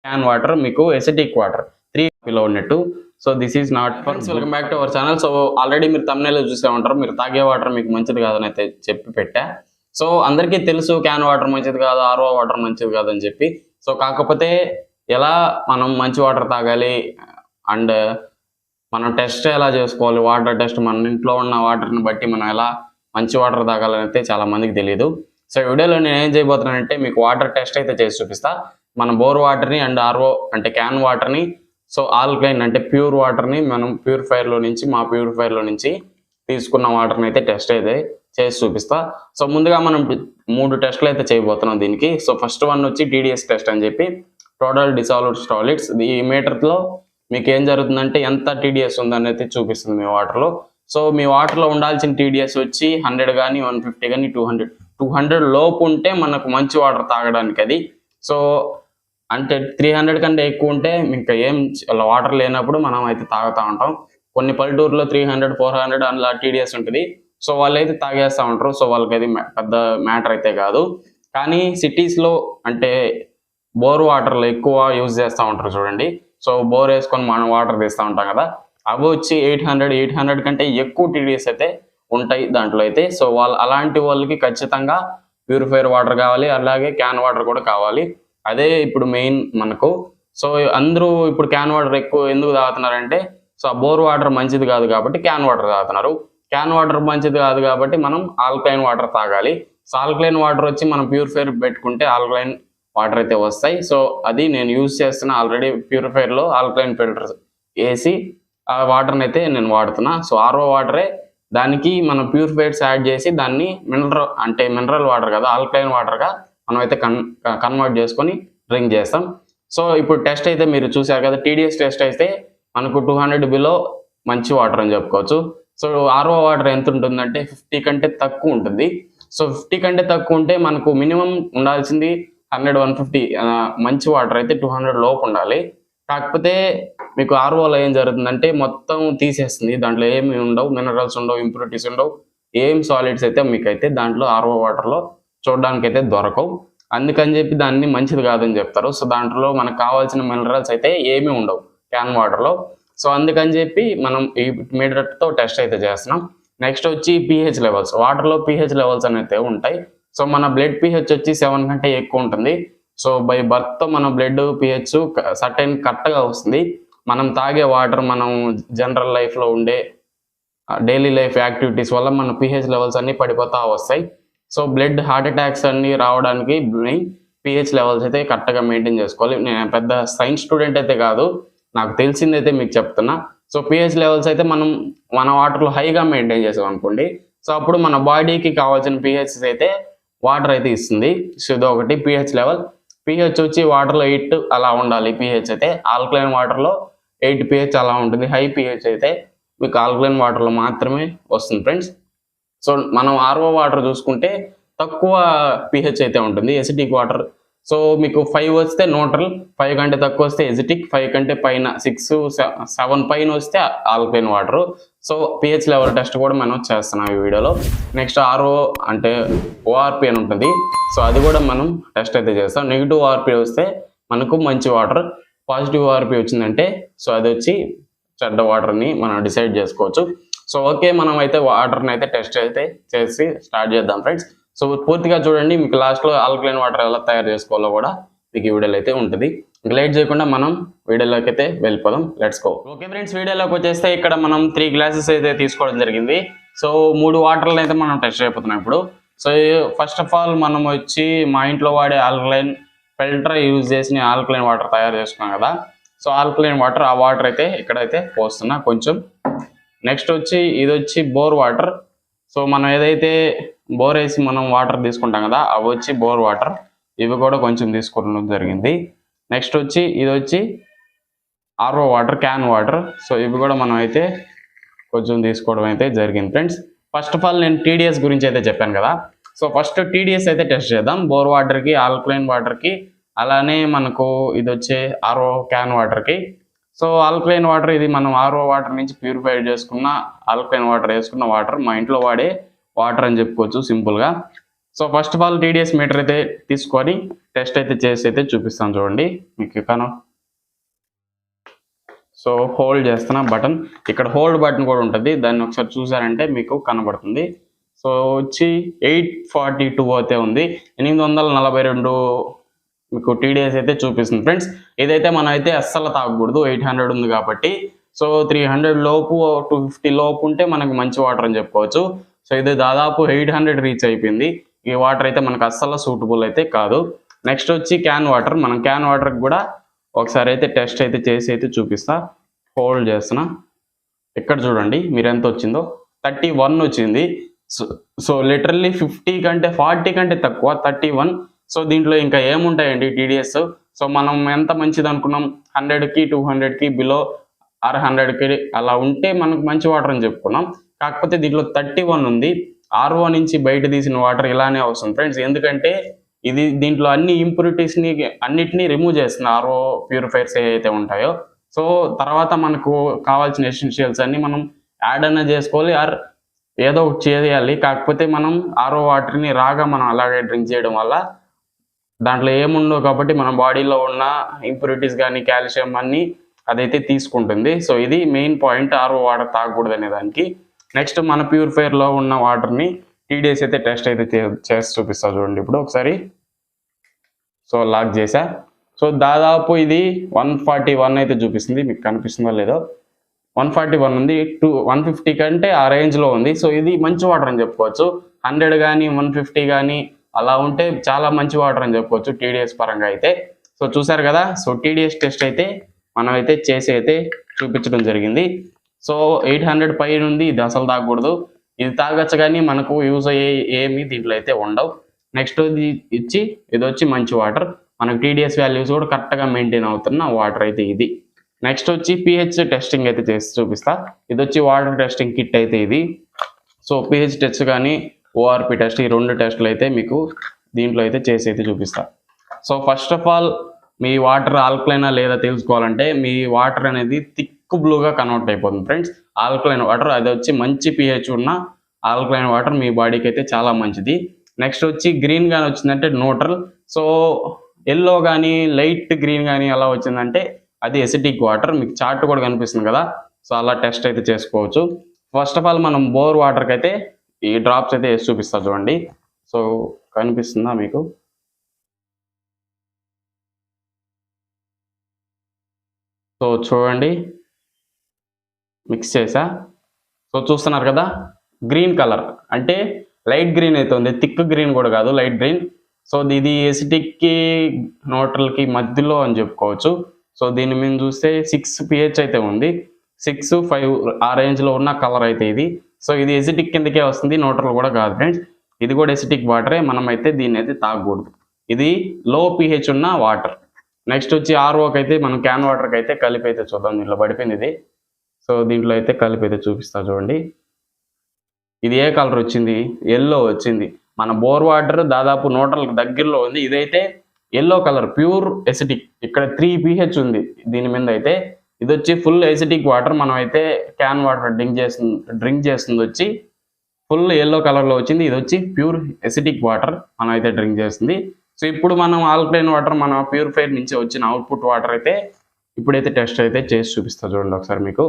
Can water మీకు acetic water 3 లో ఉన్నట్టు. So this is not for. Welcome back to our channel. So already మీరు thumbnail చూసే ఉంటారు, మీరు తాగే వాటర్ మీకు మంచిది కాదని అయితే చెప్పి పెట్టా. సో అందరికీ తెలుసు క్యాన్ వాటర్ మంచిది కాదు, ఆర్ఓ వాటర్ మంచిది కాదని చెప్పి. సో కాకపోతే ఎలా మనం మంచి వాటర్ తాగాలి అండ్ మనం టెస్ట్ ఎలా చేసుకోవాలి, వాటర్ టెస్ట్ మన ఇంట్లో ఉన్న వాటర్ని బట్టి మనం ఎలా మంచి వాటర్ తాగాలని అయితే చాలా మందికి తెలియదు. సో ఈ వీడియోలో నేను ఏం చేయబోతున్నానంటే మీకు వాటర్ టెస్ట్ అయితే చేసి చూపిస్తా. మన బోర్ వాటర్ని అండ్ ఆర్ఓ అంటే క్యాన్ వాటర్ని, సో ఆల్కలైన్ అంటే ప్యూర్ వాటర్ని మనం మా ప్యూరిఫైర్లో నుంచి తీసుకున్న వాటర్ని అయితే టెస్ట్ అయితే చేసి చూపిస్తా. సో ముందుగా మనం 3 టెస్టులు అయితే చేయబోతున్నాం దీనికి. సో ఫస్ట్ వన్ వచ్చి టీడీఎస్ టెస్ట్ అని చెప్పి, టోటల్ డిసాల్వ్డ్ సాలిడ్స్. ఈ మీటర్లో మీకు ఏం జరుగుతుందంటే ఎంత టీడీఎస్ ఉందని అయితే చూపిస్తుంది మీ వాటర్లో. సో మీ వాటర్లో ఉండాల్సిన టీడీఎస్ వచ్చి 100 కానీ 150 కానీ 200 లోపు ఉంటే మనకు మంచి వాటర్ తాగడానికి అది. సో అంటే 300 కంటే ఎక్కువ ఉంటే ఇంకా ఏం వాటర్ లేనప్పుడు మనం అయితే తాగుతూ ఉంటాం. కొన్ని పల్లెటూరులో 300 400 అలా టీడీఎస్ ఉంటుంది. సో వాళ్ళు అయితే తాగేస్తూ ఉంటారు. సో వాళ్ళకి అది పెద్ద మ్యాటర్ అయితే కాదు. కానీ సిటీస్లో అంటే బోర్ వాటర్లో ఎక్కువ యూజ్ చేస్తూ ఉంటారు చూడండి. సో బోర్ వేసుకొని మనం వాటర్ తీస్తూ ఉంటాం కదా, అవి వచ్చి 800 కంటే ఎక్కువ టీడీఎస్ అయితే ఉంటాయి దాంట్లో అయితే. సో అలాంటి వాళ్ళకి ఖచ్చితంగా ప్యూరిఫైర్ వాటర్ కావాలి, అలాగే క్యాన్ వాటర్ కూడా కావాలి. అదే ఇప్పుడు మెయిన్ మనకు. సో అందరూ ఇప్పుడు క్యాన్ వాటర్ ఎక్కువ ఎందుకు తాగుతున్నారంటే, సో ఆ బోర్ వాటర్ మంచిది కాదు కాబట్టి క్యాన్ వాటర్ తాగుతున్నారు. క్యాన్ వాటర్ మంచిది కాదు కాబట్టి మనం ఆల్కలైన్ వాటర్ తాగాలి. సో ఆల్కలైన్ వాటర్ వచ్చి మనం ప్యూరిఫైర్ పెట్టుకుంటే ఆల్కలైన్ వాటర్ అయితే వస్తాయి. సో అది నేను యూజ్ చేస్తున్న ఆల్రెడీ ప్యూరిఫైర్లో ఆల్కలైన్ ఫిల్టర్స్ వేసి ఆ వాటర్ని అయితే నేను వాడుతున్నా. సో ఆర్ఓ వాటరే, దానికి మనం ప్యూరిఫైర్స్ యాడ్ చేసి దాన్ని మినరల్ వాటర్ కదా, ఆల్కలైన్ వాటర్గా మనం అయితే కన్వర్ట్ చేసుకొని డ్రింక్ చేస్తాం. సో ఇప్పుడు టెస్ట్ అయితే మీరు చూసారు కదా, టీడీఎస్ టెస్ట్ అయితే మనకు 200 బిలో మంచి వాటర్ అని చెప్పుకోవచ్చు. సో ఆర్ఓ వాటర్ ఎంత ఉంటుందంటే 50 కంటే తక్కువ ఉంటుంది. సో 50 కంటే తక్కువ ఉంటే మనకు మినిమం ఉండాల్సింది 100 150 మంచి వాటర్ అయితే 200 లోపు ఉండాలి. కాకపోతే మీకు ఆర్ఓలో ఏం జరుగుతుందంటే మొత్తం తీసేస్తుంది, దాంట్లో ఏమి ఉండవు, మినరల్స్ ఉండవు, ఇంప్యూరిటీస్ ఉండవు, ఏం సాలిడ్స్ అయితే మీకైతే దాంట్లో ఆర్ఓ వాటర్లో చూడడానికి అయితే దొరకవు. అందుకని చెప్పి దాన్ని మంచిది కాదని చెప్తారు. సో దాంట్లో మనకు కావాల్సిన మినరల్స్ అయితే ఏమీ ఉండవు క్యాన్ వాటర్లో. సో అందుకని చెప్పి మనం ఈ మీటర్తో టెస్ట్ అయితే చేస్తున్నాం. నెక్స్ట్ వచ్చి pH లెవెల్స్. వాటర్లో pH లెవెల్స్ అనేది ఉంటాయి. సో మన బ్లడ్ pH వచ్చి 7 కంటే ఎక్కువ ఉంటుంది. సో బై బర్త్తో మన బ్లడ్ pH సర్టెన్ కరెక్ట్గా వస్తుంది. మనం తాగే వాటర్, మనం జనరల్ లైఫ్లో ఉండే డైలీ లైఫ్ యాక్టివిటీస్ వల్ల మన pH లెవెల్స్ అన్నీ పడిపోతూ వస్తాయి. సో బ్లడ్ హార్ట్ అటాక్స్ అన్నీ రావడానికి pH లెవెల్స్ అయితే కరెక్ట్గా మెయింటైన్ చేసుకోవాలి. నేను పెద్ద సైన్స్ స్టూడెంట్ అయితే కాదు, నాకు తెలిసిందైతే మీకు చెప్తున్నా. సో pH లెవెల్స్ అయితే మన వాటర్లో హైగా మెయింటైన్ చేసాం అనుకోండి, సో అప్పుడు మన బాడీకి కావాల్సిన pH అయితే వాటర్ అయితే ఇస్తుంది. సో ఇది ఒకటి pH లెవెల్. pH వచ్చి వాటర్లో 8 అలా ఉండాలి pH అయితే. ఆల్కలైన్ వాటర్లో 8 pH అలా ఉంటుంది. హై pH అయితే మీకు ఆల్కలైన్ వాటర్లో మాత్రమే వస్తుంది ఫ్రెండ్స్. సో మనం ఆర్ఓ వాటర్ చూసుకుంటే తక్కువ pH అయితే ఉంటుంది, ఎసిటిక్ వాటర్. సో మీకు 5 వస్తే న్యూట్రల్, 5 కంటే తక్కువ వస్తే ఎసిటిక్, 5 కంటే పైన 6 7 పైన వస్తే alkaline water. So pH level test కూడా మనం చేస్తున్నాం ఈ వీడియోలో. నెక్స్ట్ ఆర్ఓ అంటే ఓఆర్పి అని ఉంటుంది. సో అది కూడా మనం టెస్ట్ అయితే చేస్తాం. నెగిటివ్ ఓఆర్పి వస్తే మనకు మంచి వాటర్, పాజిటివ్ ఓఆర్పి వచ్చిందంటే సో అది వచ్చి చెడ్డ వాటర్ని మనం డిసైడ్ చేసుకోవచ్చు. సో ఓకే, మనం అయితే వాటర్ని అయితే టెస్ట్ అయితే చేసి స్టార్ట్ చేద్దాం ఫ్రెండ్స్. సో పూర్తిగా చూడండి, మీకు లాస్ట్లో ఆల్కలైన్ వాటర్ ఎలా తయారు చేసుకోవాలో కూడా మీకు ఈ వీడియోలో అయితే ఉంటుంది. లేట్ చేయకుండా మనం వీడియోలోకి అయితే వెళ్ళిపోదాం. Let's go. ఓకే ఫ్రెండ్స్, వీడియోలోకి వచ్చేస్తే ఇక్కడ మనం 3 గ్లాసెస్ అయితే తీసుకోవడం జరిగింది. సో 3 వాటర్లు అయితే మనం టెస్ట్ అయిపోతున్నాం ఇప్పుడు. సో ఫస్ట్ ఆఫ్ ఆల్ మనం వచ్చి మా ఇంట్లో వాడే ఆల్కలైన్ ఫిల్టర్ యూజ్ చేసి ఆల్కలైన్ వాటర్ తయారు చేసుకున్నాం కదా. సో ఆల్కలైన్ వాటర్, ఆ వాటర్ అయితే ఇక్కడైతే పోస్తున్నా కొంచెం. నెక్స్ట్ వచ్చి ఇది వచ్చి బోర్ వాటర్. సో మనం ఏదైతే బోర్ వేసి మనం వాటర్ తీసుకుంటాం కదా, అవి వచ్చి బోర్ వాటర్, ఇవి కూడా కొంచెం తీసుకోవడం జరిగింది. నెక్స్ట్ వచ్చి ఇది వచ్చి RO water, can water. So ఇవి కూడా మనం అయితే కొంచెం తీసుకోవడం అయితే జరిగింది ఫ్రెండ్స్. ఫస్ట్ ఆఫ్ ఆల్ నేను టీడీఎస్ గురించి అయితే చెప్పాను కదా. సో ఫస్ట్ టీడీఎస్ అయితే టెస్ట్ చేద్దాం, బోర్ వాటర్కి, ఆల్కలైన్ వాటర్కి, అలానే మనకు ఇది వచ్చే ఆర్ఓ క్యాన్ వాటర్కి. సో ఆల్కలైన్ వాటర్ ఇది మనం ఆర్ఓ వాటర్ నుంచి ప్యూరిఫై చేసుకున్న ఆల్కలైన్ వాటర్ వేసుకున్న వాటర్, మా ఇంట్లో వాడే వాటర్ అని చెప్పుకోవచ్చు సింపుల్గా. So first of all TDS metre అయితే తీసుకొని టెస్ట్ అయితే చేసి అయితే చూపిస్తాను చూడండి మీకు సో హోల్డ్ చేస్తున్న బటన్, ఇక్కడ హోల్డ్ బటన్ కూడా ఉంటుంది, దాన్ని ఒకసారి చూసారంటే మీకు కనబడుతుంది. సో వచ్చి 842 అయితే ఉంది, 842 మీకు టీడీఎస్ అయితే చూపిస్తుంది ఫ్రెండ్స్. ఇదైతే మనం అయితే అస్సలు తాగకూడదు, 800 ఉంది కాబట్టి. సో 300 లోపు 250 లోపు ఉంటే మనకు మంచి వాటర్ అని చెప్పుకోవచ్చు. సో ఇది దాదాపు 800 రీచ్ అయిపోయింది. ఈ వాటర్ అయితే మనకు అస్సలు సూటబుల్ అయితే కాదు. నెక్స్ట్ వచ్చి క్యాన్ వాటర్, మనం క్యాన్ వాటర్కి కూడా ఒకసారి అయితే టెస్ట్ అయితే చేసి అయితే చూపిస్తా. హోల్డ్ చేస్తున్నా, ఇక్కడ చూడండి మీరు ఎంత వచ్చిందో, 31 వచ్చింది. సో లిటరల్లీ 50 కంటే 40 కంటే తక్కువ, 31. సో దీంట్లో ఇంకా ఏముంటాయండి టీడీఎస్. సో మనం ఎంత మంచిది అనుకున్నాం, 100కి 200కి బిలో ఆర్ 100కి అలా ఉంటే మనకు మంచి వాటర్ అని చెప్పుకున్నాం. కాకపోతే దీంట్లో 31 ఉంది. ఆర్ఓ నుంచి బయట తీసిన వాటర్ ఇలానే వస్తుంది ఫ్రెండ్స్, ఎందుకంటే ఇది దీంట్లో అన్ని ఇంప్యూరిటీస్ని అన్నిటినీ రిమూవ్ చేస్తుంది ఆర్ఓ ప్యూరిఫైర్స్ ఏవైతే ఉంటాయో. సో తర్వాత మనకు కావాల్సిన ఎసెన్షియల్స్ అన్ని మనం యాడ్ అన్న చేసుకోవాలి, ఆర్ ఏదో ఒకటి చేయాలి. కాకపోతే మనం ఆర్ఓ వాటర్ని రాగా మనం అలాగే డ్రింక్ చేయడం వల్ల దాంట్లో ఏముండవు కాబట్టి మన బాడీలో ఉన్న ఇంప్యూరిటీస్ కానీ కాల్షియం అన్ని అదైతే తీసుకుంటుంది. సో ఇది మెయిన్ పాయింట్, ఆర్ఓ వాటర్ తాగకూడదు అనే దానికి. నెక్స్ట్ మన ప్యూరిఫైర్లో ఉన్న వాటర్ని టీడీఎస్ అయితే టెస్ట్ అయితే చేసి చూపిస్తా చూడండి ఇప్పుడు ఒకసారి. సో లాక్ చేసా. సో దాదాపు ఇది 141 అయితే చూపిస్తుంది, మీకు కనిపిస్తుందో లేదో, 141 ఉంది. 150 కంటే ఆ రేంజ్లో ఉంది. సో ఇది మంచి వాటర్ అని చెప్పుకోవచ్చు. 100 కానీ 150 కానీ అలా ఉంటే చాలా మంచి వాటర్ అని చెప్పుకోవచ్చు టీడీఎస్ పరంగా అయితే. సో చూసారు కదా, సో టీడీఎస్ టెస్ట్ అయితే మనం అయితే చేసి అయితే చూపించడం జరిగింది. సో 800 పైన ఉంది, ఇది అసలు తాగకూడదు. ఇది తాగొచ్చు కానీ మనకు యూజ్ అయ్యే ఏమి దీంట్లో అయితే ఉండవు. నెక్స్ట్ ఇది వచ్చి మంచి వాటర్, మనకు టీడీఎస్ వాల్యూస్ కూడా కరెక్ట్గా మెయింటైన్ అవుతున్న వాటర్ అయితే ఇది. నెక్స్ట్ వచ్చి పిహెచ్ టెస్టింగ్ అయితే చేసి చూపిస్తా. ఇది వచ్చి వాటర్ టెస్టింగ్ కిట్ అయితే ఇది. సో పిహెచ్ టెస్ట్ కానీ ఓఆర్పి టెస్ట్, ఈ 2 టెస్టులు అయితే మీకు దీంట్లో అయితే చేసి అయితే చూపిస్తా. సో ఫస్ట్ ఆఫ్ ఆల్ మీ వాటర్ ఆల్కలైనా లేదా తెలుసుకోవాలంటే మీ వాటర్ అనేది థిక్ బ్లూగా కన్వర్ట్ అయిపోతుంది ఫ్రెండ్స్. ఆల్కలైన్ వాటర్, అది వచ్చి మంచి పిహెచ్ ఉన్న ఆల్కలైన్ వాటర్ మీ బాడీకి అయితే చాలా మంచిది. నెక్స్ట్ వచ్చి గ్రీన్ కానీ వచ్చిందంటే న్యూట్రల్. సో ఎల్లో కానీ లైట్ గ్రీన్ కానీ అలా వచ్చిందంటే అది ఎసిడిక్ వాటర్. మీకు చార్ట్ కూడా కనిపిస్తుంది కదా, సో అలా టెస్ట్ అయితే చేసుకోవచ్చు. ఫస్ట్ ఆఫ్ ఆల్ మనం బోర్ వాటర్కి అయితే ఈ డ్రాప్స్ అయితే వేసి చూపిస్తా చూడండి. సో కనిపిస్తుందా మీకు? సో చూడండి మిక్స్ చేసా. సో చూస్తున్నారు కదా, గ్రీన్ కలర్ అంటే లైట్ గ్రీన్ అయితే ఉంది, థిక్ గ్రీన్ కూడా కాదు, లైట్ గ్రీన్. సో ఇది ఎసిడిక్కి న్యూట్రల్కి మధ్యలో అని చెప్పుకోవచ్చు. సో దీని మీద చూస్తే 6 pH అయితే ఉంది, 6, 5 ఆ రేంజ్లో ఉన్న కలర్ అయితే ఇది. సో ఇది ఎసిడిక్ కిందకే వస్తుంది, న్యూట్రల్ కూడా కాదు ఫ్రెండ్స్. ఇది కూడా ఎసిడిక్ వాటరే, మనం అయితే దీన్ని అయితే తాగకూడదు. ఇది లో pH ఉన్న వాటర్. నెక్స్ట్ వచ్చి ఆర్ఓకి అయితే మనం క్యాన్ వాటర్కి అయితే కలిపి అయితే చూద్దాం. దీంట్లో పడిపోయింది ఇది. సో దీంట్లో అయితే కలిపి అయితే చూపిస్తా చూడండి. ఇది ఏ కలర్ వచ్చింది? ఎల్లో వచ్చింది. మన బోర్ వాటర్ దాదాపు న్యూట్రల్ దగ్గరలో ఉంది, ఇదైతే ఎల్లో కలర్ ప్యూర్ ఎసిడిక్. ఇక్కడ 3 pH ఉంది దీని మీద అయితే. ఇది వచ్చి ఫుల్ ఎసిడిక్ వాటర్. మనం అయితే క్యాన్ వాటర్ డ్రింక్ చేస్తుంది వచ్చి ఫుల్ ఎల్లో కలర్లో వచ్చింది. ఇది వచ్చి ప్యూర్ ఎసిడిక్ వాటర్ మనం అయితే డ్రింక్ చేస్తుంది. సో ఇప్పుడు మనం ఆల్కలైన్ వాటర్ మన ప్యూరిఫైర్ నుంచి వచ్చిన అవుట్పుట్ వాటర్ అయితే ఇప్పుడైతే టెస్ట్ అయితే చేసి చూపిస్తా చూడండి ఒకసారి మీకు.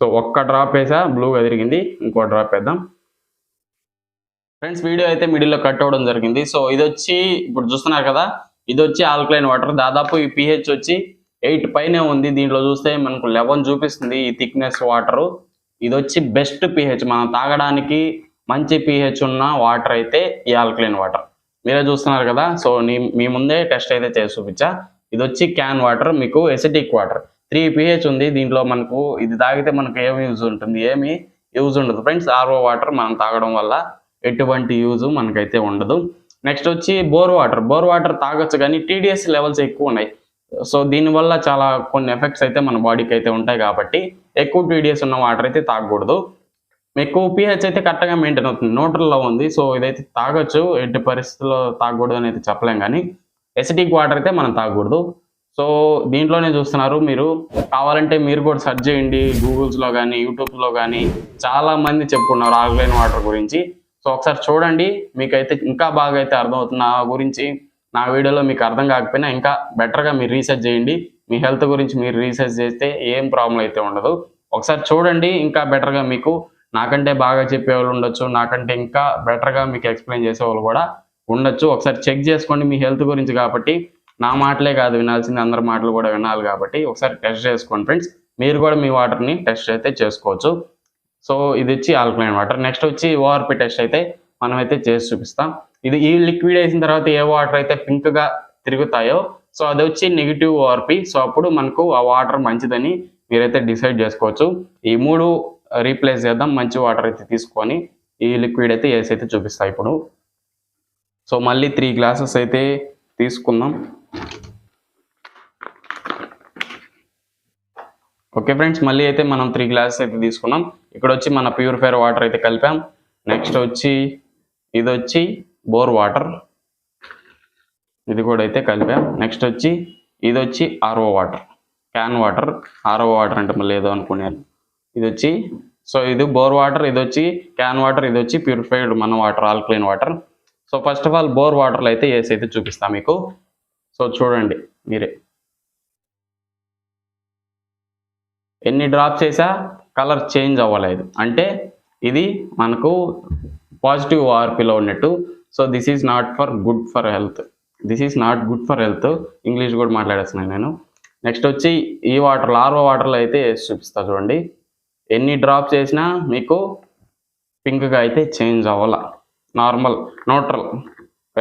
సో ఒక్క డ్రాప్ వేసా, బ్లూగా తిరిగింది, ఇంకో డ్రాప్ వేద్దాం ఫ్రెండ్స్. వీడియో అయితే మిడిల్లో కట్ అవ్వడం జరిగింది. సో ఇది వచ్చి ఇప్పుడు చూస్తున్నారు కదా, ఇది వచ్చి ఆల్కలైన్ వాటర్. దాదాపు ఈ pH వచ్చి 8 పైనే ఉంది. దీంట్లో చూస్తే మనకు 11 చూపిస్తుంది ఈ థిక్నెస్ వాటరు. ఇది వచ్చి బెస్ట్ pH, మనం తాగడానికి మంచి pH ఉన్న వాటర్ అయితే ఈ ఆల్కలైన్ వాటర్. మీరే చూస్తున్నారు కదా. సో మీ ముందే టెస్ట్ అయితే చేసి చూపించా. ఇది వచ్చి క్యాన్ వాటర్, మీకు ఎసిడిక్ వాటర్, 3 pH ఉంది. దీంట్లో మనకు ఇది తాగితే మనకు ఏమి యూజ్ ఉంటుంది? ఏమి యూజ్ ఉండదు ఫ్రెండ్స్. ఆర్ఓ వాటర్ మనం తాగడం వల్ల ఎటువంటి యూజ్ మనకైతే ఉండదు. నెక్స్ట్ వచ్చి బోర్ వాటర్ తాగొచ్చు కానీ టీడీఎస్ లెవెల్స్ ఎక్కువ ఉన్నాయి. సో దీనివల్ల చాలా కొన్ని ఎఫెక్ట్స్ అయితే మన బాడీకి అయితే ఉంటాయి కాబట్టి ఎక్కువ టీడీఎస్ ఉన్న వాటర్ అయితే తాగకూడదు. ఎక్కువ pH అయితే కరెక్ట్గా మెయింటైన్ అవుతుంది, న్యూట్రల్లో ఉంది. సో ఇదైతే తాగొచ్చు, ఎట్టి పరిస్థితుల్లో తాగకూడదు అని అయితే చెప్పలేం కానీ ఎసిడిక్ వాటర్ అయితే మనం తాగకూడదు. సో దీంట్లోనే చూస్తున్నారు మీరు, కావాలంటే మీరు కూడా సెర్చ్ చేయండి గూగుల్స్లో కానీ యూట్యూబ్లో కానీ. చాలా మంది చెప్పుకున్నారు ఆల్కలైన్ వాటర్ గురించి. సో ఒకసారి చూడండి, మీకైతే ఇంకా బాగా అయితే అర్థమవుతుంది. నా గురించి నా వీడియోలో మీకు అర్థం కాకపోయినా ఇంకా బెటర్గా మీరు రీసెర్చ్ చేయండి. మీ హెల్త్ గురించి మీరు రీసెర్చ్ చేస్తే ఏం ప్రాబ్లం అయితే ఉండదు. ఒకసారి చూడండి, ఇంకా బెటర్గా మీకు నాకంటే బాగా చెప్పేవాళ్ళు ఉండొచ్చు, నాకంటే ఇంకా బెటర్గా మీకు ఎక్స్ప్లెయిన్ చేసేవాళ్ళు కూడా ఉండొచ్చు. ఒకసారి చెక్ చేసుకోండి మీ హెల్త్ గురించి కాబట్టి. నా మాటలే కాదు వినాల్సింది, అందరి మాటలు కూడా వినాలి కాబట్టి ఒకసారి టెస్ట్ చేసుకోండి ఫ్రెండ్స్. మీరు కూడా మీ వాటర్ని టెస్ట్ అయితే చేసుకోవచ్చు. సో ఇది వచ్చి ఆల్కలైన్ వాటర్. నెక్స్ట్ వచ్చి ఓఆర్పి టెస్ట్ అయితే మనం అయితే చేసి చూపిస్తాం. ఈ లిక్విడ్ వేసిన తర్వాత ఏ వాటర్ అయితే పింక్గా తిరుగుతాయో సో అది వచ్చి నెగిటివ్ ఓఆర్పి. సో అప్పుడు మనకు ఆ వాటర్ మంచిదని మీరైతే డిసైడ్ చేసుకోవచ్చు. ఈ 3 రీప్లేస్ చేద్దాం, మంచి వాటర్ అయితే తీసుకొని ఈ లిక్విడ్ అయితే వేసి అయితే చూపిస్తా ఇప్పుడు. సో మళ్ళీ 3 గ్లాసెస్ అయితే తీసుకుందాం. ఓకే ఫ్రెండ్స్, మళ్ళీ అయితే మనం 3 గ్లాసెస్ అయితే తీసుకున్నాం. ఇక్కడ వచ్చి మన ప్యూరిఫైర్ వాటర్ అయితే కలిపాం. నెక్స్ట్ వచ్చి ఇది వచ్చి బోర్ వాటర్, ఇది కూడా అయితే కలిపాం. నెక్స్ట్ వచ్చి ఇది వచ్చి RO water, can water. RO water అంటే మళ్ళీ ఏదో అనుకున్నాను. ఇది వచ్చి సో ఇది బోర్ వాటర్, ఇది వచ్చి క్యాన్ వాటర్, ఇది వచ్చి ప్యూరిఫైడ్ మన water, alkaline water. So first of all bore వాటర్లో అయితే వేసి అయితే చూపిస్తాను మీకు. సో చూడండి మీరే, ఎన్ని డ్రాప్స్ వేసా కలర్ చేంజ్ అవ్వలేదు, అంటే ఇది మనకు పాజిటివ్ ఓఆర్పిలో ఉన్నట్టు. So this is not for good for health, this is not good for health. English కూడా మాట్లాడేస్తున్నాను నేను. నెక్స్ట్ వచ్చి ఈ వాటర్, ఆర్ఓ వాటర్లో అయితే వేసి చూపిస్తా చూడండి. ఎన్ని డ్రాప్స్ వేసినా మీకు పింక్గా అయితే చేంజ్ అవ్వాల, నార్మల్ న్యూట్రల్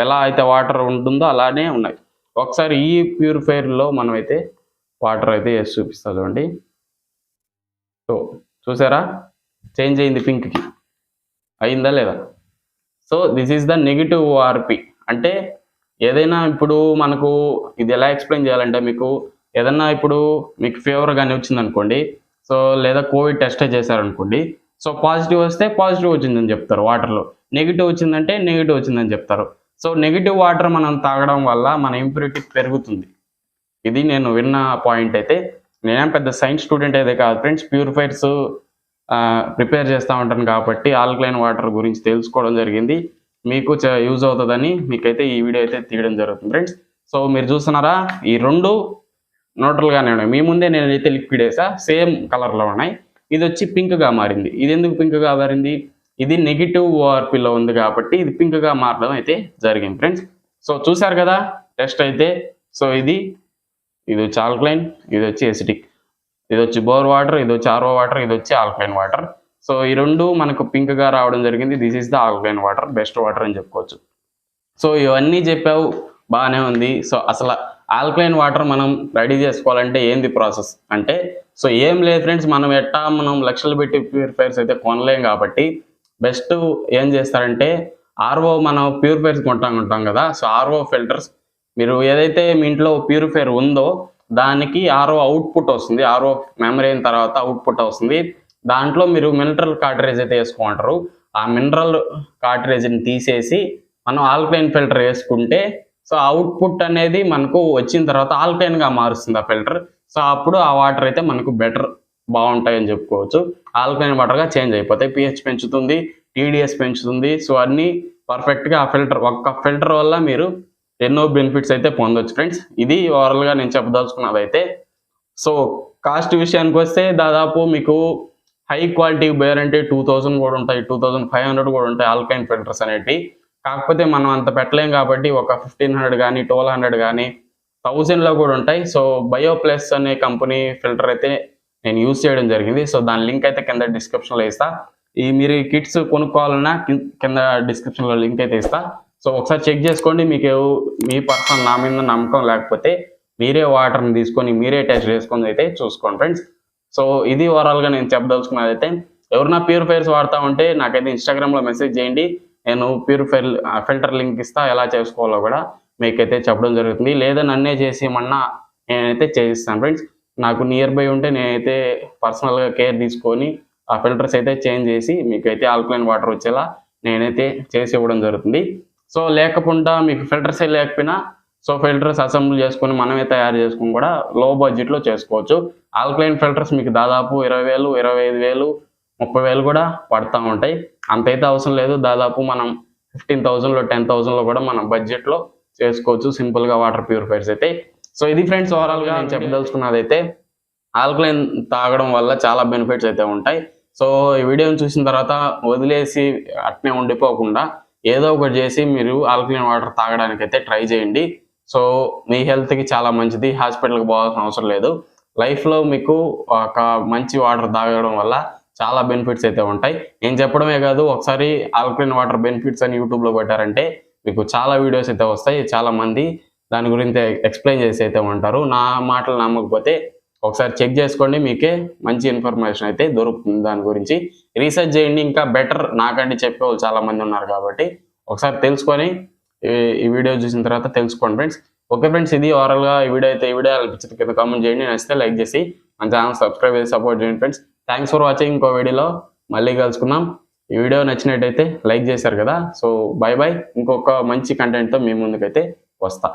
ఎలా అయితే వాటర్ ఉంటుందో అలానే ఉన్నాయి. ఒకసారి ఈ ప్యూరిఫైర్లో మనం అయితే వాటర్ అయితే వేసి చూపిస్తా చూడండి. సో చూసారా, చేంజ్ అయింది, పింక్కి అయిందా లేదా? So this is the negative ORP. అంటే ఏదైనా ఇప్పుడు మనకు ఇది ఎలా ఎక్స్ప్లెయిన్ చేయాలంటే, మీకు ఏదన్నా ఇప్పుడు మీకు ఫీవర్ కానీ వచ్చిందనుకోండి, సో లేదా కోవిడ్ టెస్ట్ చేశారనుకోండి, సో పాజిటివ్ వస్తే పాజిటివ్ వచ్చిందని చెప్తారు వాటర్లో, నెగిటివ్ వచ్చిందంటే నెగిటివ్ వచ్చిందని చెప్తారు. సో నెగిటివ్ వాటర్ మనం తాగడం వల్ల మన ఇంప్యూరిటీ పెరుగుతుంది. ఇది నేను విన్న పాయింట్. అయితే నేనేం పెద్ద సైన్స్ స్టూడెంట్ అయితే కాదు ఫ్రెండ్స్, ప్యూరిఫైర్స్ ప్రిపేర్ చేస్తూ ఉంటాను కాబట్టి ఆల్కలైన్ వాటర్ గురించి తెలుసుకోవడం జరిగింది. మీకు యూజ్ అవుతుందని మీకైతే ఈ వీడియో అయితే తీయడం జరుగుతుంది ఫ్రెండ్స్. సో మీరు చూస్తున్నారా, ఈ 2 న్యూట్రల్గానే ఉన్నాయి. మీ ముందే నేనైతే లిక్విడ్ వేసా, సేమ్ కలర్లో ఉన్నాయి. ఇది వచ్చి పింక్గా మారింది. ఇది ఎందుకు పింక్గా మారింది? ఇది నెగిటివ్ ఓఆర్పిలో ఉంది కాబట్టి ఇది పింక్గా మారడం అయితే జరిగింది ఫ్రెండ్స్. సో చూసారు కదా టెస్ట్ అయితే. సో ఇది వచ్చి ఆల్కలైన్, ఇది వచ్చి ఎసిటిక్. ఇది వచ్చి బోర్ వాటర్, ఇది వచ్చి ఆర్ఓ వాటర్, ఇది వచ్చి ఆల్కలైన్ వాటర్. సో ఈ 2 మనకు పింక్గా రావడం జరిగింది. This is the alkaline water, best water అని చెప్పుకోవచ్చు. సో ఇవన్నీ చెప్పావు, బాగానే ఉంది. సో అసలు ఆల్కలైన్ వాటర్ మనం రెడీ చేసుకోవాలంటే ఏంది ప్రాసెస్ అంటే, సో ఏం లేదు ఫ్రెండ్స్, మనం లక్షలు పెట్టి ప్యూరిఫైర్స్ అయితే కొనలేం కాబట్టి బెస్ట్ ఏం చేస్తారంటే, ఆర్ఓ మనం ప్యూరిఫైర్స్ కొంటాం కదా, సో ఆర్ఓ ఫిల్టర్స్, మీరు ఏదైతే మీ ఇంట్లో ప్యూరిఫైర్ ఉందో దానికి ఆర్ఓ అవుట్పుట్ వస్తుంది, ఆర్ఓ మెమరీ అయిన తర్వాత అవుట్పుట్ వస్తుంది. దాంట్లో మీరు మినరల్ కార్ట్రేజ్ అయితే వేసుకుంటారు. ఆ మినరల్ కార్ట్రేజ్ని తీసేసి మనం ఆల్కలైన్ ఫిల్టర్ వేసుకుంటే సో అవుట్పుట్ అనేది మనకు వచ్చిన తర్వాత ఆల్కలైన్గా మారుస్తుంది ఆ ఫిల్టర్. సో అప్పుడు ఆ వాటర్ అయితే మనకు బెటర్, బాగుంటాయని చెప్పుకోవచ్చు. ఆల్కలైన్ వాటర్గా చేంజ్ అయిపోతాయి. pH పెంచుతుంది, TDS పెంచుతుంది. సో అన్నీ పర్ఫెక్ట్గా ఆ ఫిల్టర్, ఒక్క ఫిల్టర్ వల్ల మీరు ఎన్నో బెనిఫిట్స్ అయితే పొందొచ్చు ఫ్రెండ్స్. ఇది ఓవరాల్గా నేను చెప్పదలుచుకున్నది అయితే. సో కాస్ట్ విషయానికి వస్తే దాదాపు మీకు హై క్వాలిటీ బేర్ అంటే 2000 కూడా ఉంటాయి, 2500 కూడా ఉంటాయి ఆల్కలైన్ ఫిల్టర్స్ అనేవి. కాకపోతే మనం అంత పెట్టలేం కాబట్టి ఒక 1500 కానీ 1200 కానీ 1000లో కూడా ఉంటాయి. సో బయోప్లస్ అనే కంపెనీ ఫిల్టర్ అయితే నేను యూజ్ చేయడం జరిగింది. సో దాని లింక్ అయితే కింద డిస్క్రిప్షన్లో ఇస్తా. మీరు ఈ కిట్స్ కొనుక్కోవాలన్నా కింద డిస్క్రిప్షన్లో లింక్ అయితే ఇస్తా. సో ఒకసారి చెక్ చేసుకోండి. మీకు మీ పర్సనల్ నా మీద నమ్మకం లేకపోతే మీరే వాటర్ని తీసుకొని మీరే టెస్ట్ చేసుకొని అయితే చూసుకోండి ఫ్రెండ్స్. సో ఇది ఓవరాల్గా నేను చెప్పదలుచుకున్నది అయితే. ఎవరైనా ప్యూరిఫైర్స్ వాడుతూ ఉంటే నాకైతే ఇన్స్టాగ్రామ్లో మెసేజ్ చేయండి, నేను ప్యూరిఫైర్ ఫిల్టర్ లింక్ ఇస్తా, ఎలా చేసుకోవాలో కూడా మీకైతే చెప్పడం జరుగుతుంది. లేదా నన్నే చేసేయమన్నా నేనైతే చేయిస్తాను ఫ్రెండ్స్. నాకు నియర్ బై ఉంటే నేనైతే పర్సనల్గా కేర్ తీసుకొని ఆ ఫిల్టర్స్ అయితే చేంజ్ చేసి మీకైతే ఆల్కలైన్ వాటర్ వచ్చేలా నేనైతే చేసి ఇవ్వడం జరుగుతుంది. సో లేకుండా మీకు ఫిల్టర్సే లేకపోయినా సో ఫిల్టర్స్ అసెంబ్లీ చేసుకొని మనమే తయారు చేసుకొని కూడా లో బడ్జెట్లో చేసుకోవచ్చు. ఆల్కలైన్ ఫిల్టర్స్ మీకు దాదాపు 20,000, 25,000, 30,000 కూడా పడతా ఉంటాయి. అంతైతే అవసరం లేదు. దాదాపు మనం 15,000లో 10,000లో కూడా మనం బడ్జెట్లో చేసుకోవచ్చు సింపుల్గా వాటర్ ప్యూరిఫైర్స్ అయితే. సో ఇది ఫ్రెండ్స్ ఓవరాల్గా నేను చెప్పదలుచుకున్నది అయితే ఆల్కలైన్ తాగడం వల్ల చాలా బెనిఫిట్స్ అయితే ఉంటాయి. సో ఈ వీడియోని చూసిన తర్వాత వదిలేసి అట్నే ఉండిపోకుండా ఏదో ఒకటి చేసి మీరు ఆల్కలైన్ వాటర్ తాగడానికి అయితే ట్రై చేయండి. సో మీ హెల్త్కి చాలా మంచిది. హాస్పిటల్కి పోవాల్సిన అవసరం లేదు. లైఫ్లో మీకు ఒక మంచి వాటర్ తాగడం వల్ల చాలా బెనిఫిట్స్ అయితే ఉంటాయి. నేను చెప్పడమే కాదు, ఒకసారి ఆల్కలైన్ వాటర్ బెనిఫిట్స్ అని యూట్యూబ్లో పెట్టారంటే మీకు చాలా వీడియోస్ అయితే వస్తాయి. చాలా మంది దాని గురించి ఎక్స్ప్లెయిన్ చేసి అయితే ఉంటారు. నా మాటలు నమ్మకపోతే ఒకసారి చెక్ చేసుకోండి, మీకే మంచి ఇన్ఫర్మేషన్ అయితే దొరుకుతుంది. దాని గురించి రీసెర్చ్ చేయండి. ఇంకా బెటర్ నాకంటే చెప్పేవాళ్ళు చాలా మంది ఉన్నారు కాబట్టి ఒకసారి తెలుసుకొని ఈ వీడియో చూసిన తర్వాత తెలుసుకోండి ఫ్రెండ్స్. ఓకే ఫ్రెండ్స్, ఇది ఓవరాల్గా ఈ వీడియో అయితే. ఈ వీడియో అనిపించింది కింద కామెంట్ చేయండి. నచ్చితే లైక్ చేసి మన ఛానల్ సబ్స్క్రైబ్ చేసి సపోర్ట్ చేయండి ఫ్రెండ్స్. Thanks for watching. ఇంకో వీడియోలో మళ్ళీ కలుసుకుందాం. ఈ వీడియో నచ్చినట్టయితే లైక్ చేశారు కదా, సో బై బై. ఇంకొక మంచి కంటెంట్తో మీ ముందుకైతే వస్తా.